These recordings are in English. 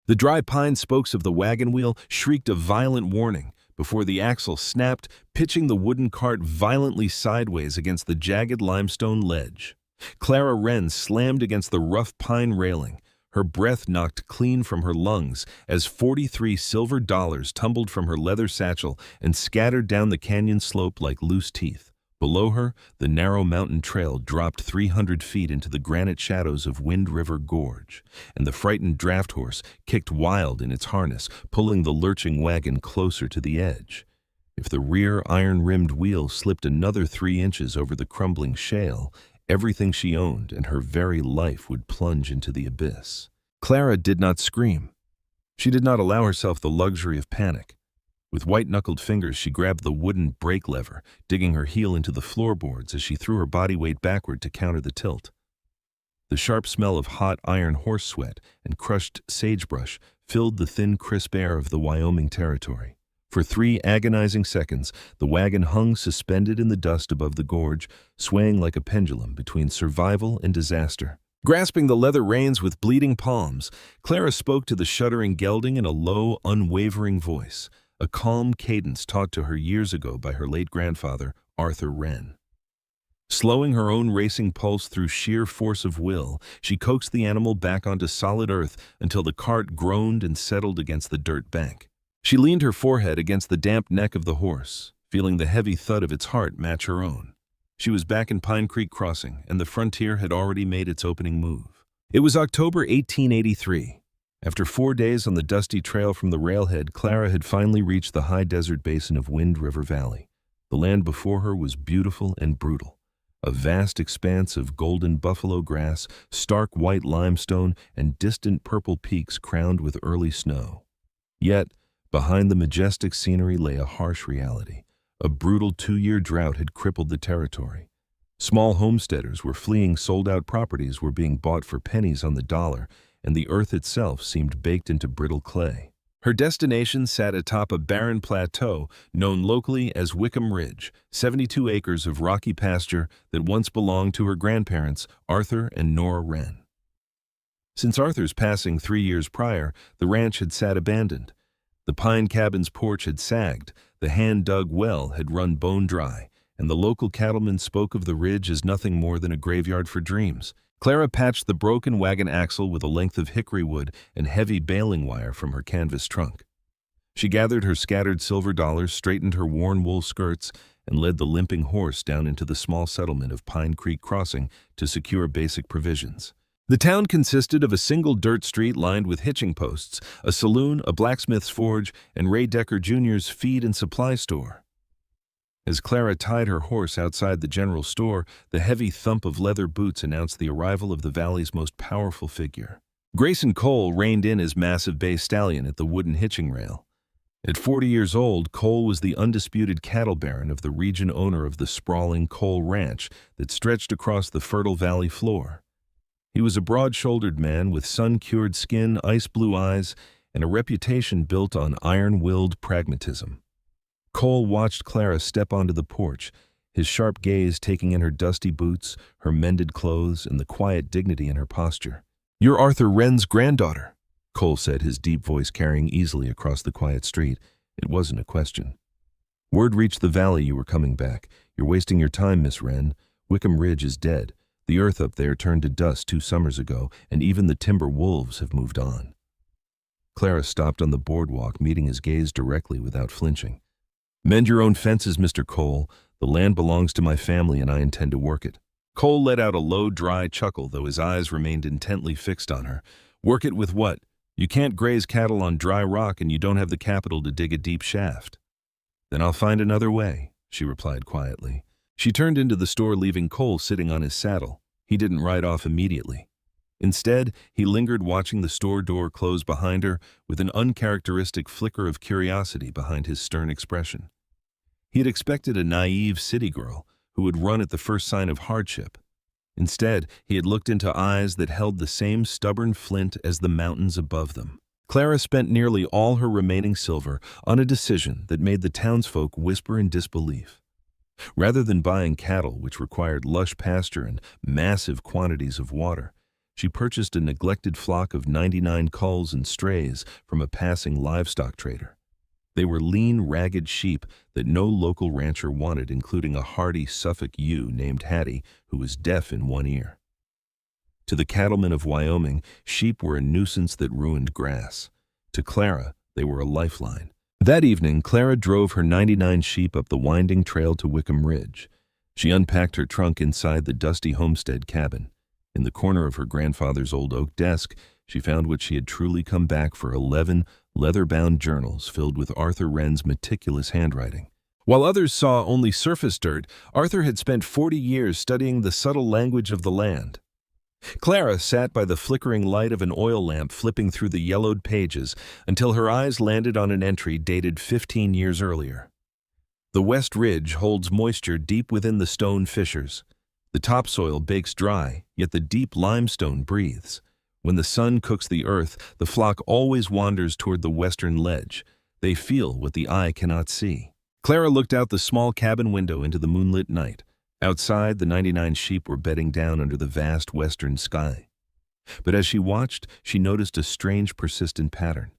The dry pine spokes of the wagon wheel shrieked a violent warning before the axle snapped, pitching the wooden cart violently sideways against the jagged limestone ledge. Clara Wren slammed against the rough pine railing, her breath knocked clean from her lungs as 43 silver dollars tumbled from her leather satchel and scattered down the canyon slope like loose teeth. Below her, the narrow mountain trail dropped 300 feet into the granite shadows of Wind River Gorge, and the frightened draft horse kicked wild in its harness, pulling the lurching wagon closer to the edge. If the rear iron-rimmed wheel slipped another 3 inches over the crumbling shale, everything she owned and her very life would plunge into the abyss. Clara did not scream. She did not allow herself the luxury of panic. With white-knuckled fingers, she grabbed the wooden brake lever, digging her heel into the floorboards as she threw her body weight backward to counter the tilt. The sharp smell of hot iron horse sweat and crushed sagebrush filled the thin, crisp air of the Wyoming Territory. For 3 agonizing seconds, the wagon hung suspended in the dust above the gorge, swaying like a pendulum between survival and disaster. Grasping the leather reins with bleeding palms, Clara spoke to the shuddering gelding in a low, unwavering voice, a calm cadence taught to her years ago by her late grandfather, Arthur Wren. Slowing her own racing pulse through sheer force of will, she coaxed the animal back onto solid earth until the cart groaned and settled against the dirt bank. She leaned her forehead against the damp neck of the horse, feeling the heavy thud of its heart match her own. She was back in Pine Creek Crossing, and the frontier had already made its opening move. It was October 1883. After 4 days on the dusty trail from the railhead, Clara had finally reached the high desert basin of Wind River Valley. The land before her was beautiful and brutal. A vast expanse of golden buffalo grass, stark white limestone, and distant purple peaks crowned with early snow. Yet, behind the majestic scenery lay a harsh reality. A brutal 2-year drought had crippled the territory. Small homesteaders were fleeing, sold-out properties were being bought for pennies on the dollar, and the earth itself seemed baked into brittle clay. Her destination sat atop a barren plateau known locally as Wickham Ridge, 72 acres of rocky pasture that once belonged to her grandparents, Arthur and Nora Wren. Since Arthur's passing 3 years prior, the ranch had sat abandoned. The pine cabin's porch had sagged, the hand-dug well had run bone dry, and the local cattlemen spoke of the ridge as nothing more than a graveyard for dreams. Clara patched the broken wagon axle with a length of hickory wood and heavy baling wire from her canvas trunk. She gathered her scattered silver dollars, straightened her worn wool skirts, and led the limping horse down into the small settlement of Pine Creek Crossing to secure basic provisions. The town consisted of a single dirt street lined with hitching posts, a saloon, a blacksmith's forge, and Ray Decker Jr.'s feed and supply store. As Clara tied her horse outside the general store, the heavy thump of leather boots announced the arrival of the valley's most powerful figure. Grayson Cole reined in his massive bay stallion at the wooden hitching rail. At 40 years old, Cole was the undisputed cattle baron of the region, owner of the sprawling Cole Ranch that stretched across the fertile valley floor. He was a broad-shouldered man with sun-cured skin, ice-blue eyes, and a reputation built on iron-willed pragmatism. Cole watched Clara step onto the porch, his sharp gaze taking in her dusty boots, her mended clothes, and the quiet dignity in her posture. "You're Arthur Wren's granddaughter," Cole said, his deep voice carrying easily across the quiet street. It wasn't a question. "Word reached the valley you were coming back. You're wasting your time, Miss Wren. Wickham Ridge is dead. The earth up there turned to dust 2 summers ago, and even the timber wolves have moved on." Clara stopped on the boardwalk, meeting his gaze directly without flinching. "Mend your own fences, Mr. Cole. The land belongs to my family, and I intend to work it." Cole let out a low, dry chuckle, though his eyes remained intently fixed on her. "Work it with what? You can't graze cattle on dry rock, and you don't have the capital to dig a deep shaft." "Then I'll find another way," she replied quietly. She turned into the store, leaving Cole sitting on his saddle. He didn't ride off immediately. Instead, he lingered, watching the store door close behind her with an uncharacteristic flicker of curiosity behind his stern expression. He had expected a naive city girl who would run at the first sign of hardship. Instead, he had looked into eyes that held the same stubborn flint as the mountains above them. Clara spent nearly all her remaining silver on a decision that made the townsfolk whisper in disbelief. Rather than buying cattle, which required lush pasture and massive quantities of water, She purchased a neglected flock of 99 culls and strays from a passing livestock trader. They were lean, ragged sheep that no local rancher wanted, including a hardy Suffolk ewe named Hattie, who was deaf in one ear. To the cattlemen of Wyoming, sheep were a nuisance that ruined grass. To Clara, they were a lifeline. That evening, Clara drove her 99 sheep up the winding trail to Wickham Ridge. She unpacked her trunk inside the dusty homestead cabin. In the corner of her grandfather's old oak desk, she found what she had truly come back for: 11 leather-bound journals filled with Arthur Wren's meticulous handwriting. While others saw only surface dirt, Arthur had spent 40 years studying the subtle language of the land. Clara sat by the flickering light of an oil lamp, flipping through the yellowed pages until her eyes landed on an entry dated 15 years earlier. The West Ridge holds moisture deep within the stone fissures. The topsoil bakes dry, yet the deep limestone breathes. When the sun cooks the earth, the flock always wanders toward the western ledge. They feel what the eye cannot see. Clara looked out the small cabin window into the moonlit night. Outside, the 99 sheep were bedding down under the vast western sky. But as she watched, she noticed a strange, persistent pattern.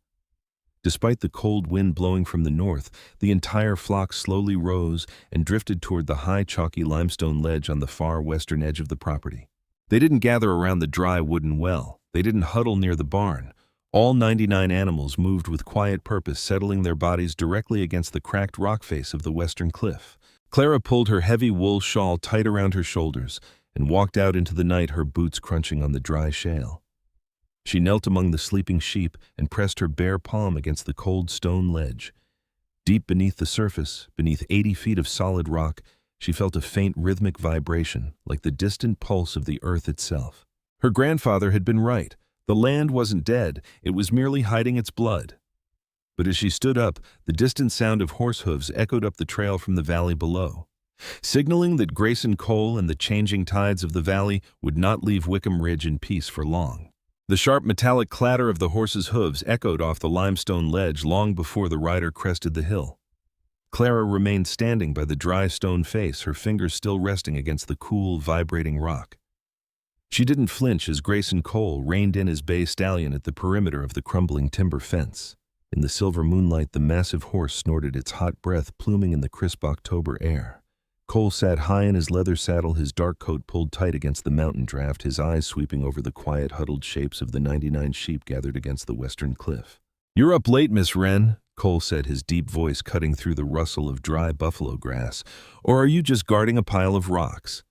Despite the cold wind blowing from the north, the entire flock slowly rose and drifted toward the high, chalky limestone ledge on the far western edge of the property. They didn't gather around the dry wooden well. They didn't huddle near the barn. All 99 animals moved with quiet purpose, settling their bodies directly against the cracked rock face of the western cliff. Clara pulled her heavy wool shawl tight around her shoulders and walked out into the night, her boots crunching on the dry shale. She knelt among the sleeping sheep and pressed her bare palm against the cold stone ledge. Deep beneath the surface, beneath 80 feet of solid rock, she felt a faint rhythmic vibration, like the distant pulse of the earth itself. Her grandfather had been right. The land wasn't dead, it was merely hiding its blood. But as she stood up, the distant sound of horse hooves echoed up the trail from the valley below, signaling that Grayson Cole and the changing tides of the valley would not leave Wickham Ridge in peace for long. The sharp metallic clatter of the horse's hooves echoed off the limestone ledge long before the rider crested the hill. Clara remained standing by the dry stone face, her fingers still resting against the cool, vibrating rock. She didn't flinch as Grayson Cole reined in his bay stallion at the perimeter of the crumbling timber fence. In the silver moonlight, the massive horse snorted, its hot breath pluming in the crisp October air. Cole sat high in his leather saddle, his dark coat pulled tight against the mountain draft, his eyes sweeping over the quiet, huddled shapes of the 99 sheep gathered against the western cliff. "You're up late, Miss Wren," Cole said, his deep voice cutting through the rustle of dry buffalo grass. "Or are you just guarding a pile of rocks?"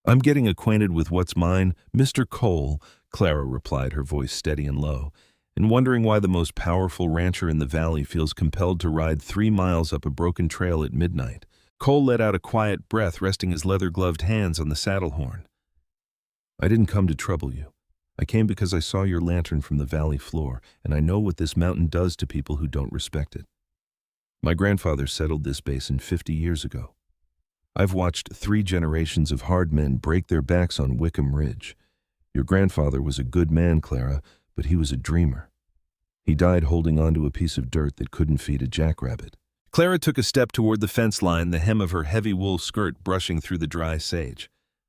"I'm getting acquainted with what's mine, Mr. Cole," Clara replied, her voice steady and low, and wondering why the most powerful rancher in the valley feels compelled to ride 3 miles up a broken trail at midnight. Cole let out a quiet breath, resting his leather-gloved hands on the saddle horn. "I didn't come to trouble you. I came because I saw your lantern from the valley floor, and I know what this mountain does to people who don't respect it. My grandfather settled this basin 50 years ago. I've watched 3 generations of hard men break their backs on Wickham Ridge. Your grandfather was a good man, Clara, but he was a dreamer. He died holding onto a piece of dirt that couldn't feed a jackrabbit." Clara took a step toward the fence line, the hem of her heavy wool skirt brushing through the dry sage.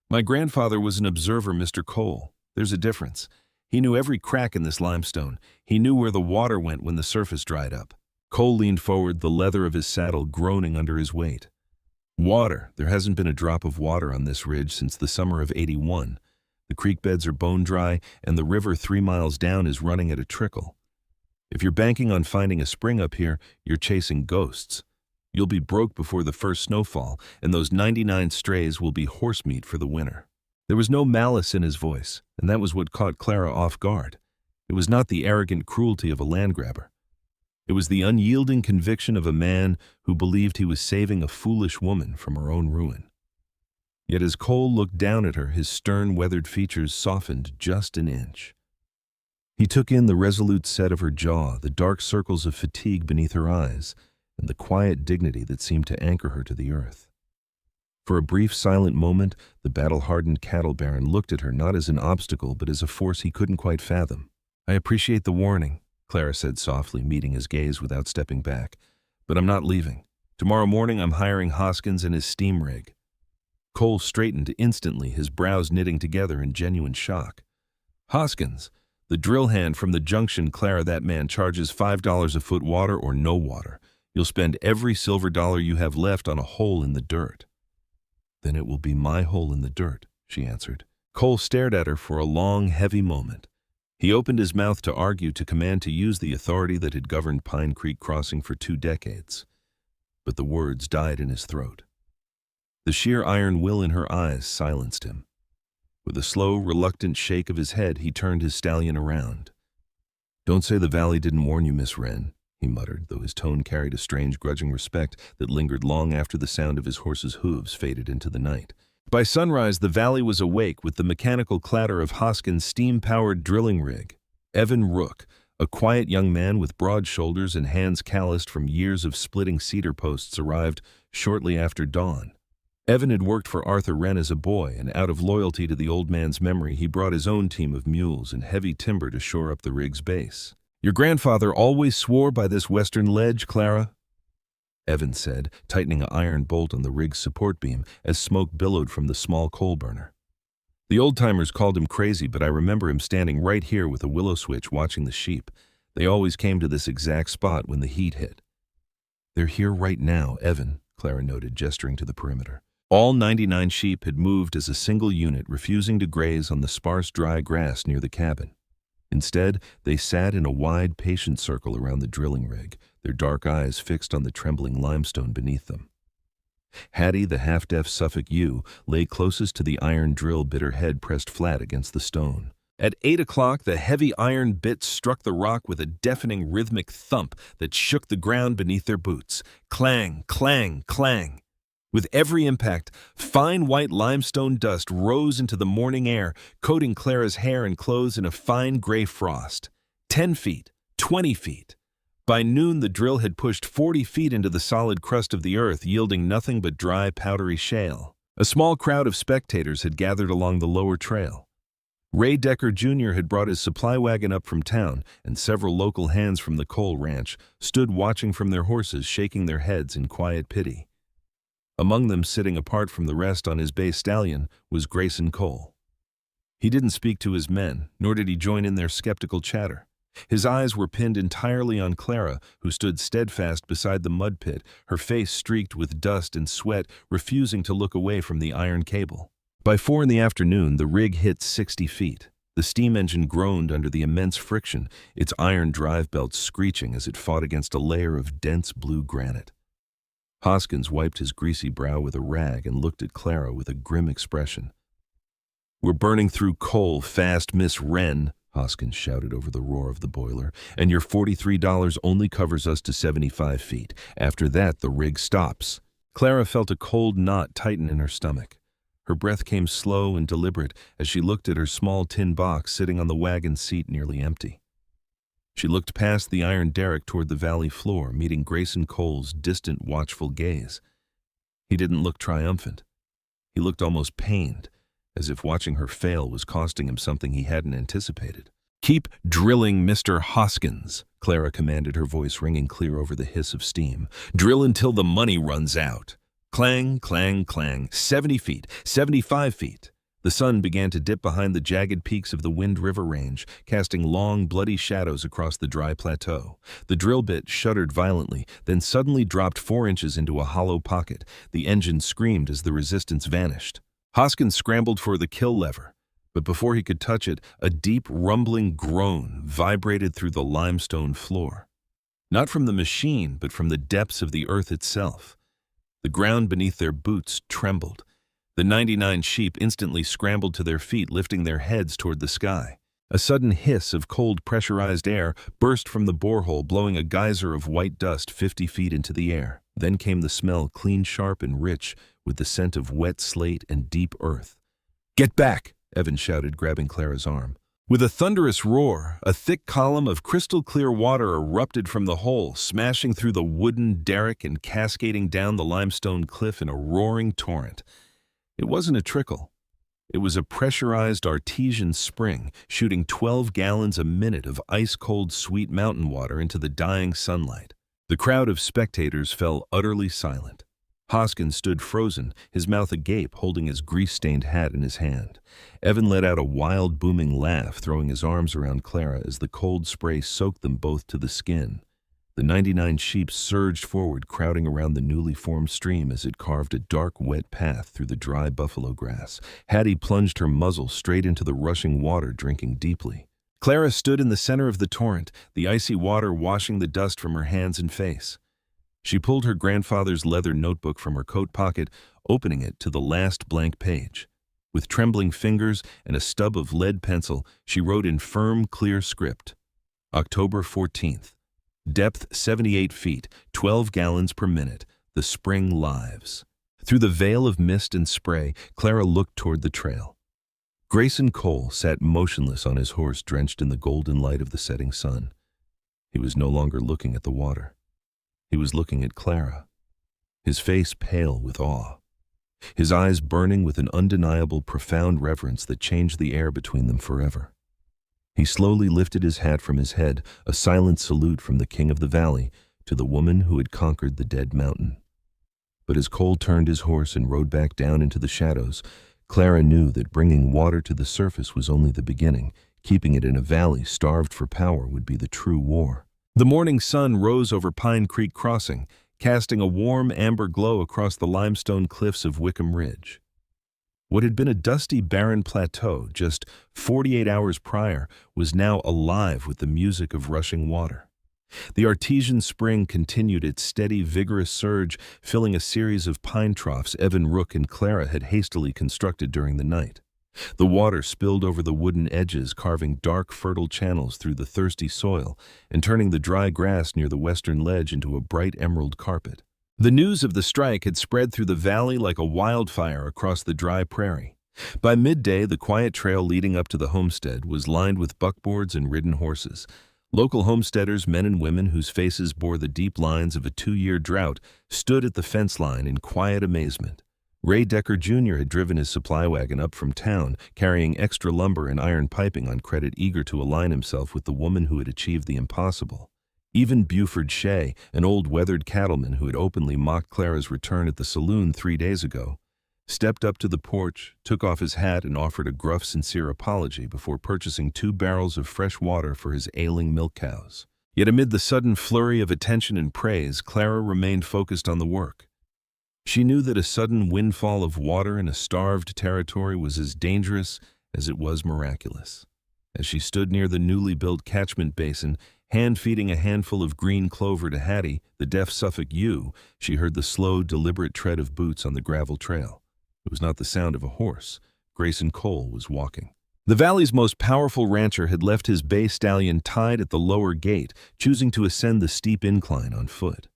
"My grandfather was an observer, Mr. Cole. There's a difference. He knew every crack in this limestone. He knew where the water went when the surface dried up." Cole leaned forward, the leather of his saddle groaning under his weight. "Water. There hasn't been a drop of water on this ridge since the summer of '81. The creek beds are bone dry, and the river 3 miles down is running at a trickle. If you're banking on finding a spring up here, you're chasing ghosts. You'll be broke before the first snowfall, and those 99 strays will be horse meat for the winter." There was no malice in his voice, and that was what caught Clara off guard. It was not the arrogant cruelty of a land grabber. It was the unyielding conviction of a man who believed he was saving a foolish woman from her own ruin. Yet as Cole looked down at her, his stern, weathered features softened just an inch. He took in the resolute set of her jaw, the dark circles of fatigue beneath her eyes, and the quiet dignity that seemed to anchor her to the earth. For a brief, silent moment, the battle-hardened cattle baron looked at her not as an obstacle but as a force he couldn't quite fathom. "I appreciate the warning," Clara said softly, meeting his gaze without stepping back. "But I'm not leaving. Tomorrow morning I'm hiring Hoskins and his steam rig." Cole straightened instantly, his brows knitting together in genuine shock. Hoskins, the drill hand from the junction. Clara, that man charges $5 a foot, water or no water. You'll spend every silver dollar you have left on a hole in the dirt. Then it will be my hole in the dirt, she answered. Cole stared at her for a long, heavy moment. He opened his mouth to argue, to command to use the authority that had governed Pine Creek Crossing for 2 decades. But the words died in his throat. The sheer iron will in her eyes silenced him. With a slow, reluctant shake of his head, he turned his stallion around. "Don't say the valley didn't warn you, Miss Wren," he muttered, though his tone carried a strange, grudging respect that lingered long after the sound of his horse's hooves faded into the night. By sunrise, the valley was awake with the mechanical clatter of Hoskins' steam-powered drilling rig. Evan Rook, a quiet young man with broad shoulders and hands calloused from years of splitting cedar posts, arrived shortly after dawn. Evan had worked for Arthur Wren as a boy, and out of loyalty to the old man's memory, he brought his own team of mules and heavy timber to shore up the rig's base. "Your grandfather always swore by this western ledge, Clara," Evan said, tightening an iron bolt on the rig's support beam as smoke billowed from the small coal burner. "The old-timers called him crazy, but I remember him standing right here with a willow switch watching the sheep. They always came to this exact spot when the heat hit." "They're here right now, Evan," Clara noted, gesturing to the perimeter. All 99 sheep had moved as a single unit, refusing to graze on the sparse, dry grass near the cabin. Instead, they sat in a wide, patient circle around the drilling rig, their dark eyes fixed on the trembling limestone beneath them. Hattie, the half-deaf Suffolk ewe, lay closest to the iron drill bit, her head pressed flat against the stone. At 8 o'clock, the heavy iron bits struck the rock with a deafening rhythmic thump that shook the ground beneath their boots. Clang, clang, clang. With every impact, fine white limestone dust rose into the morning air, coating Clara's hair and clothes in a fine gray frost. 10 feet, 20 feet. By noon, the drill had pushed 40 feet into the solid crust of the earth, yielding nothing but dry, powdery shale. A small crowd of spectators had gathered along the lower trail. Ray Decker Jr. had brought his supply wagon up from town, and several local hands from the coal ranch stood watching from their horses, shaking their heads in quiet pity. Among them, sitting apart from the rest on his bay stallion, was Grayson Cole. He didn't speak to his men, nor did he join in their skeptical chatter. His eyes were pinned entirely on Clara, who stood steadfast beside the mud pit, her face streaked with dust and sweat, refusing to look away from the iron cable. By 4 in the afternoon, the rig hit 60 feet. The steam engine groaned under the immense friction, its iron drive belts screeching as it fought against a layer of dense blue granite. Hoskins wiped his greasy brow with a rag and looked at Clara with a grim expression. "We're burning through coal fast, Miss Wren," Hoskins shouted over the roar of the boiler, "and your $43 only covers us to 75 feet. After that, the rig stops." Clara felt a cold knot tighten in her stomach. Her breath came slow and deliberate as she looked at her small tin box sitting on the wagon seat, nearly empty. She looked past the iron derrick toward the valley floor, meeting Grayson Cole's distant, watchful gaze. He didn't look triumphant. He looked almost pained, as if watching her fail was costing him something he hadn't anticipated. "Keep drilling, Mr. Hoskins," Clara commanded, her voice ringing clear over the hiss of steam. "Drill until the money runs out." Clang, clang, clang. 70 feet, 75 feet. The sun began to dip behind the jagged peaks of the Wind River Range, casting long, bloody shadows across the dry plateau. The drill bit shuddered violently, then suddenly dropped 4 inches into a hollow pocket. The engine screamed as the resistance vanished. Hoskins scrambled for the kill lever, but before he could touch it, a deep, rumbling groan vibrated through the limestone floor. Not from the machine, but from the depths of the earth itself. The ground beneath their boots trembled. The 99 sheep instantly scrambled to their feet, lifting their heads toward the sky. A sudden hiss of cold, pressurized air burst from the borehole, blowing a geyser of white dust 50 feet into the air. Then came the smell, clean, sharp, and rich, with the scent of wet slate and deep earth. "Get back!" Evan shouted, grabbing Clara's arm. With a thunderous roar, a thick column of crystal-clear water erupted from the hole, smashing through the wooden derrick and cascading down the limestone cliff in a roaring torrent. It wasn't a trickle. It was a pressurized artesian spring, shooting 12 gallons a minute of ice-cold, sweet mountain water into the dying sunlight. The crowd of spectators fell utterly silent. Hoskins stood frozen, his mouth agape, holding his grease-stained hat in his hand. Evan let out a wild, booming laugh, throwing his arms around Clara as the cold spray soaked them both to the skin. The 99 sheep surged forward, crowding around the newly formed stream as it carved a dark, wet path through the dry buffalo grass. Hattie plunged her muzzle straight into the rushing water, drinking deeply. Clara stood in the center of the torrent, the icy water washing the dust from her hands and face. She pulled her grandfather's leather notebook from her coat pocket, opening it to the last blank page. With trembling fingers and a stub of lead pencil, she wrote in firm, clear script, October 14th. Depth 78 feet, 12 gallons per minute. The spring lives. Through the veil of mist and spray, Clara looked toward the trail. Grayson Cole sat motionless on his horse, drenched in the golden light of the setting sun. He was no longer looking at the water. He was looking at Clara, his face pale with awe, his eyes burning with an undeniable, profound reverence that changed the air between them forever. He slowly lifted his hat from his head, a silent salute from the king of the valley to the woman who had conquered the dead mountain. But as Cole turned his horse and rode back down into the shadows, Clara knew that bringing water to the surface was only the beginning. Keeping it in a valley starved for power would be the true war. The morning sun rose over Pine Creek Crossing, casting a warm amber glow across the limestone cliffs of Wickham Ridge. What had been a dusty, barren plateau just 48 hours prior was now alive with the music of rushing water. The artesian spring continued its steady, vigorous surge, filling a series of pine troughs Evan Rook and Clara had hastily constructed during the night. The water spilled over the wooden edges, carving dark, fertile channels through the thirsty soil and turning the dry grass near the western ledge into a bright emerald carpet. The news of the strike had spread through the valley like a wildfire across the dry prairie. By midday, the quiet trail leading up to the homestead was lined with buckboards and ridden horses. Local homesteaders, men and women whose faces bore the deep lines of a 2-year drought, stood at the fence line in quiet amazement. Ray Decker Jr. had driven his supply wagon up from town, carrying extra lumber and iron piping on credit, eager to align himself with the woman who had achieved the impossible. Even Buford Shea, an old weathered cattleman who had openly mocked Clara's return at the saloon 3 days ago, stepped up to the porch, took off his hat, and offered a gruff, sincere apology before purchasing 2 barrels of fresh water for his ailing milk cows. Yet amid the sudden flurry of attention and praise, Clara remained focused on the work. She knew that a sudden windfall of water in a starved territory was as dangerous as it was miraculous. As she stood near the newly built catchment basin, hand-feeding a handful of green clover to Hattie, the deaf Suffolk ewe, she heard the slow, deliberate tread of boots on the gravel trail. It was not the sound of a horse. Grayson Cole was walking. The valley's most powerful rancher had left his bay stallion tied at the lower gate, choosing to ascend the steep incline on foot.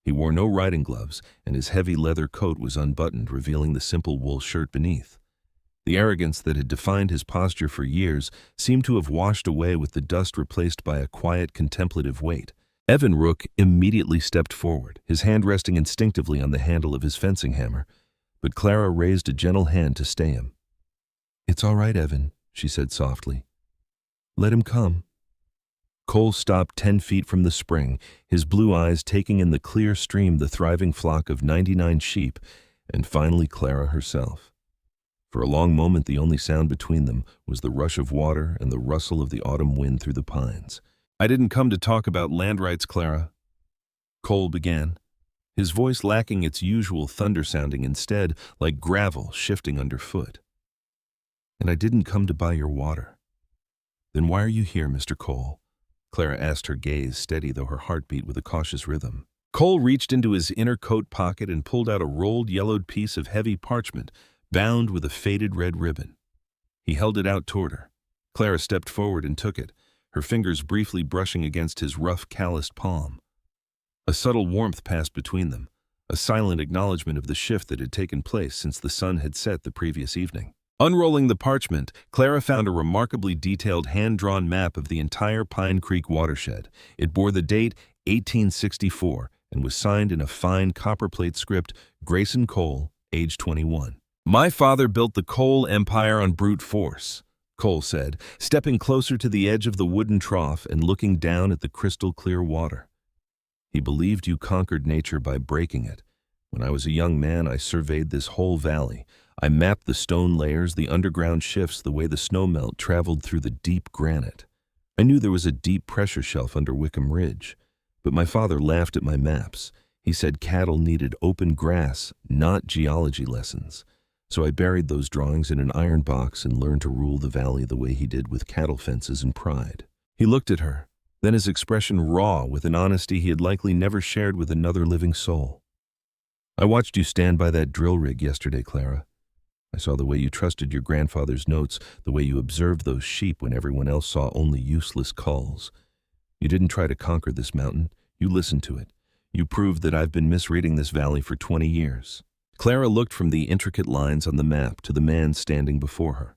He wore no riding gloves, and his heavy leather coat was unbuttoned, revealing the simple wool shirt beneath. The arrogance that had defined his posture for years seemed to have washed away with the dust, replaced by a quiet, contemplative weight. Evan Rook immediately stepped forward, his hand resting instinctively on the handle of his fencing hammer, but Clara raised a gentle hand to stay him. "It's all right, Evan," she said softly. "Let him come." Cole stopped 10 feet from the spring, his blue eyes taking in the clear stream, the thriving flock of 99 sheep, and finally Clara herself. For a long moment, the only sound between them was the rush of water and the rustle of the autumn wind through the pines. "I didn't come to talk about land rights, Clara," Cole began, his voice lacking its usual thunder sounding, instead like gravel shifting underfoot. "And I didn't come to buy your water." "Then why are you here, Mr. Cole?" Clara asked, her gaze steady though her heart beat with a cautious rhythm. Cole reached into his inner coat pocket and pulled out a rolled, yellowed piece of heavy parchment, bound with a faded red ribbon. He held it out toward her. Clara stepped forward and took it, her fingers briefly brushing against his rough, calloused palm. A subtle warmth passed between them, a silent acknowledgement of the shift that had taken place since the sun had set the previous evening. Unrolling the parchment, Clara found a remarkably detailed hand-drawn map of the entire Pine Creek watershed. It bore the date 1864 and was signed in a fine copperplate script, Grayson Cole, age 21. "My father built the Cole Empire on brute force," Cole said, stepping closer to the edge of the wooden trough and looking down at the crystal-clear water. "He believed you conquered nature by breaking it, When I was a young man, I surveyed this whole valley. I mapped the stone layers, the underground shifts, the way the snowmelt traveled through the deep granite. I knew there was a deep pressure shelf under Wickham Ridge, but my father laughed at my maps. He said cattle needed open grass, not geology lessons. So I buried those drawings in an iron box and learned to rule the valley the way he did with cattle fences and pride. He looked at her, then his expression raw with an honesty he had likely never shared with another living soul. I watched you stand by that drill rig yesterday, Clara. I saw the way you trusted your grandfather's notes, the way you observed those sheep when everyone else saw only useless culls. You didn't try to conquer this mountain, you listened to it. You proved that I've been misreading this valley for 20 years. Clara looked from the intricate lines on the map to the man standing before her.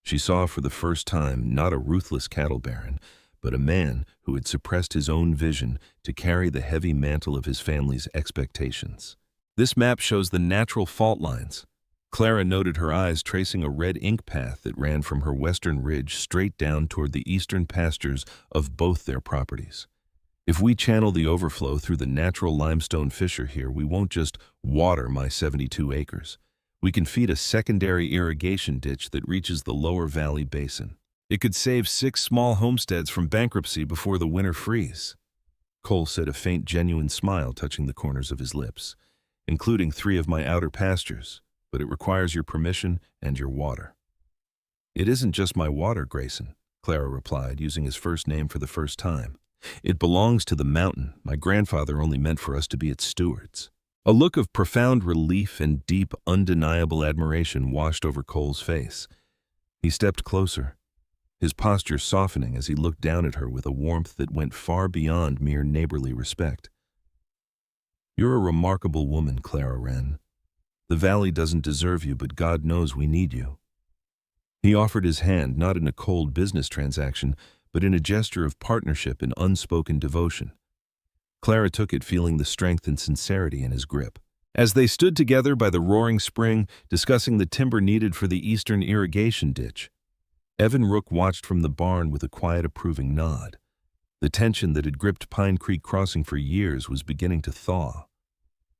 She saw for the first time not a ruthless cattle baron, but a man who had suppressed his own vision to carry the heavy mantle of his family's expectations. This map shows the natural fault lines. Clara noted her eyes tracing a red ink path that ran from her western ridge straight down toward the eastern pastures of both their properties. If we channel the overflow through the natural limestone fissure here, we won't just water my 72 acres. We can feed a secondary irrigation ditch that reaches the lower valley basin. It could save 6 small homesteads from bankruptcy before the winter freeze. Cole said, a faint, genuine smile touching the corners of his lips, including 3 of my outer pastures, but it requires your permission and your water. It isn't just my water, Grayson, Clara replied, using his first name for the first time. It belongs to the mountain. My grandfather only meant for us to be its stewards. A look of profound relief and deep, undeniable admiration washed over Cole's face. He stepped closer, his posture softening as he looked down at her with a warmth that went far beyond mere neighborly respect. You're a remarkable woman, Clara Wren. The valley doesn't deserve you, but God knows we need you. He offered his hand not in a cold business transaction, but in a gesture of partnership and unspoken devotion. Clara took it, feeling the strength and sincerity in his grip. As they stood together by the roaring spring, discussing the timber needed for the eastern irrigation ditch, Evan Rook watched from the barn with a quiet, approving nod. The tension that had gripped Pine Creek Crossing for years was beginning to thaw.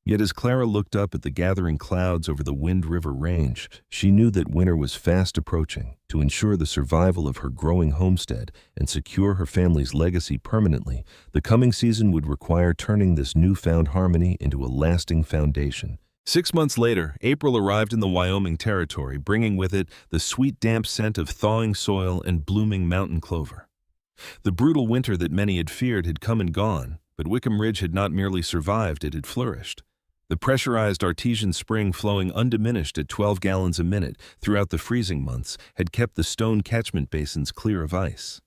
Yet as Clara looked up at the gathering clouds over the Wind River Range, she knew that winter was fast approaching. To ensure the survival of her growing homestead and secure her family's legacy permanently, the coming season would require turning this newfound harmony into a lasting foundation. 6 months later, April arrived in the Wyoming Territory, bringing with it the sweet, damp scent of thawing soil and blooming mountain clover. The brutal winter that many had feared had come and gone, but Wickham Ridge had not merely survived, it had flourished. The pressurized artesian spring, flowing undiminished at 12 gallons a minute throughout the freezing months, had kept the stone catchment basins clear of ice.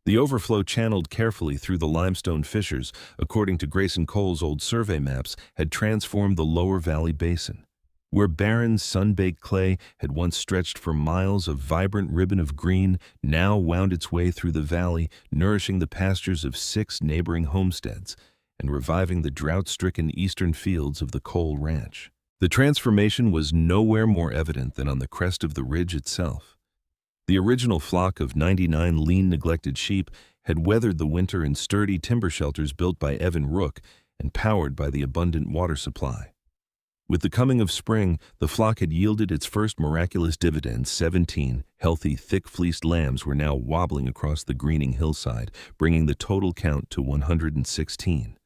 The overflow, channeled carefully through the limestone fissures, according to Grayson Cole's old survey maps, had transformed the lower valley basin. Where barren, sun-baked clay had once stretched for miles, a vibrant ribbon of green now wound its way through the valley, nourishing the pastures of 6 neighboring homesteads and reviving the drought-stricken eastern fields of the Cole Ranch. The transformation was nowhere more evident than on the crest of the ridge itself. The original flock of 99 lean, neglected sheep had weathered the winter in sturdy timber shelters built by Evan Rook and powered by the abundant water supply. With the coming of spring, the flock had yielded its first miraculous dividends. 17 healthy, thick-fleeced lambs were now wobbling across the greening hillside, bringing the total count to 116.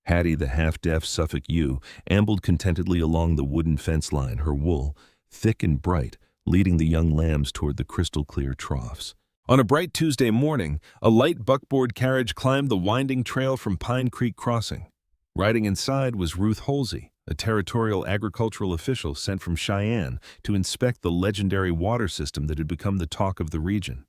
Hattie, the half-deaf Suffolk ewe, ambled contentedly along the wooden fence line, her wool, thick and bright, leading the young lambs toward the crystal-clear troughs. On a bright Tuesday morning, a light buckboard carriage climbed the winding trail from Pine Creek Crossing. Riding inside was Ruth Holsey, a territorial agricultural official sent from Cheyenne to inspect the legendary water system that had become the talk of the region.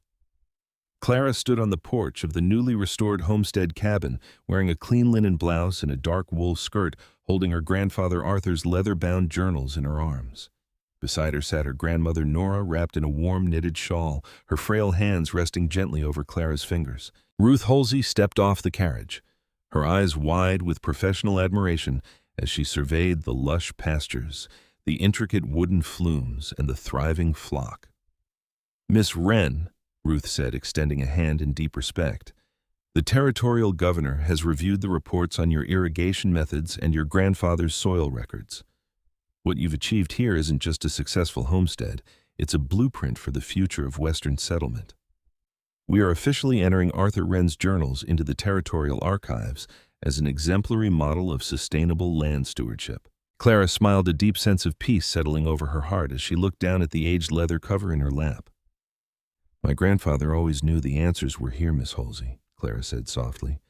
Clara stood on the porch of the newly restored homestead cabin, wearing a clean linen blouse and a dark wool skirt, holding her grandfather Arthur's leather-bound journals in her arms. Beside her sat her grandmother Nora, wrapped in a warm knitted shawl, her frail hands resting gently over Clara's fingers. Ruth Holsey stepped off the carriage, her eyes wide with professional admiration as she surveyed the lush pastures, the intricate wooden flumes, and the thriving flock. "Miss Wren," Ruth said, extending a hand in deep respect. The territorial governor has reviewed the reports on your irrigation methods and your grandfather's soil records. What you've achieved here isn't just a successful homestead, it's a blueprint for the future of Western settlement. We are officially entering Arthur Wren's journals into the territorial archives as an exemplary model of sustainable land stewardship. Clara smiled, a deep sense of peace settling over her heart as she looked down at the aged leather cover in her lap. My grandfather always knew the answers were here, Miss Halsey, Clara said softly.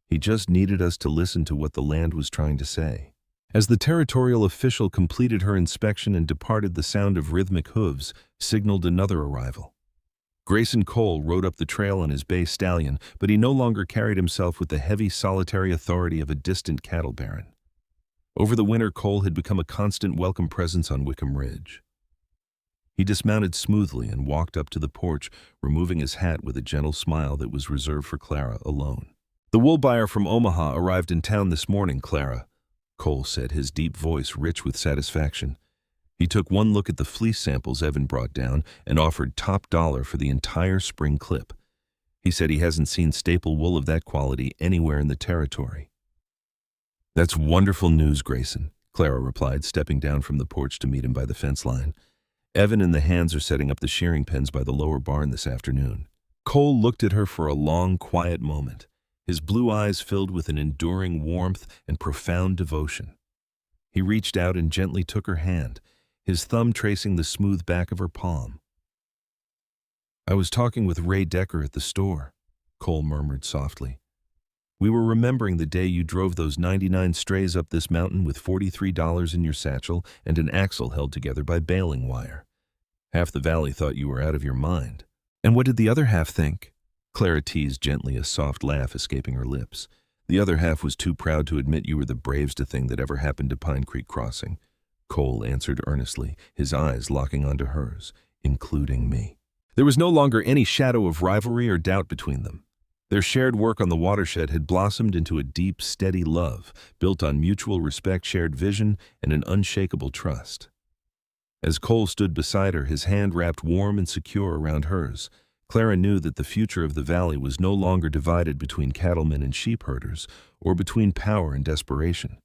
He just needed us to listen to what the land was trying to say. As the territorial official completed her inspection and departed, the sound of rhythmic hooves signaled another arrival. Grayson Cole rode up the trail on his bay stallion, but he no longer carried himself with the heavy, solitary authority of a distant cattle baron. Over the winter, Cole had become a constant welcome presence on Wickham Ridge. He dismounted smoothly and walked up to the porch, removing his hat with a gentle smile that was reserved for Clara alone. The wool buyer from Omaha arrived in town this morning, Clara, Cole said, his deep voice rich with satisfaction. He took one look at the fleece samples Evan brought down and offered top dollar for the entire spring clip. He said he hasn't seen staple wool of that quality anywhere in the territory. That's wonderful news, Grayson, Clara replied, stepping down from the porch to meet him by the fence line. Evan and the hands are setting up the shearing pens by the lower barn this afternoon. Cole looked at her for a long, quiet moment, his blue eyes filled with an enduring warmth and profound devotion. He reached out and gently took her hand, his thumb tracing the smooth back of her palm. I was talking with Ray Decker at the store, Cole murmured softly. We were remembering the day you drove those 99 strays up this mountain with $43 in your satchel and an axle held together by baling wire. Half the valley thought you were out of your mind. And what did the other half think? Clara teased gently, a soft laugh escaping her lips. The other half was too proud to admit you were the bravest thing that ever happened to Pine Creek Crossing, Cole answered earnestly, his eyes locking onto hers, including me. There was no longer any shadow of rivalry or doubt between them. Their shared work on the watershed had blossomed into a deep, steady love, built on mutual respect, shared vision, and an unshakable trust. As Cole stood beside her, his hand wrapped warm and secure around hers, Clara knew that the future of the valley was no longer divided between cattlemen and sheep herders, or between power and desperation.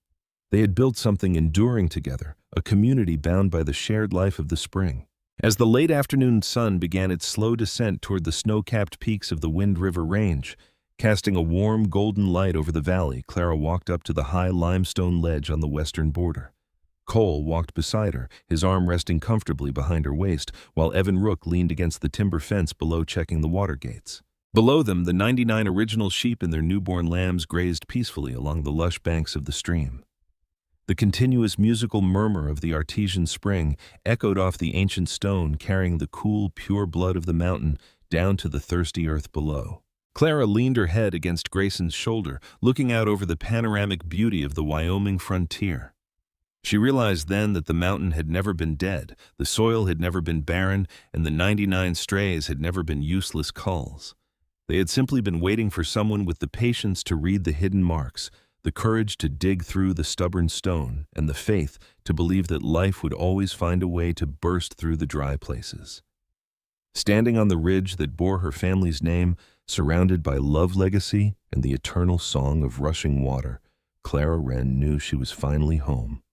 They had built something enduring together, a community bound by the shared life of the spring. As the late afternoon sun began its slow descent toward the snow-capped peaks of the Wind River Range, casting a warm golden light over the valley, Clara walked up to the high limestone ledge on the western border. Cole walked beside her, his arm resting comfortably behind her waist, while Evan Rook leaned against the timber fence below, checking the water gates. Below them, the 99 original sheep and their newborn lambs grazed peacefully along the lush banks of the stream. The continuous musical murmur of the artesian spring echoed off the ancient stone, carrying the cool, pure blood of the mountain down to the thirsty earth below. Clara leaned her head against Grayson's shoulder, looking out over the panoramic beauty of the Wyoming frontier. She realized then that the mountain had never been dead, the soil had never been barren, and the 99 strays had never been useless culls. They had simply been waiting for someone with the patience to read the hidden marks, the courage to dig through the stubborn stone, and the faith to believe that life would always find a way to burst through the dry places. Standing on the ridge that bore her family's name, surrounded by love legacy and the eternal song of rushing water, Clara Wren knew she was finally home.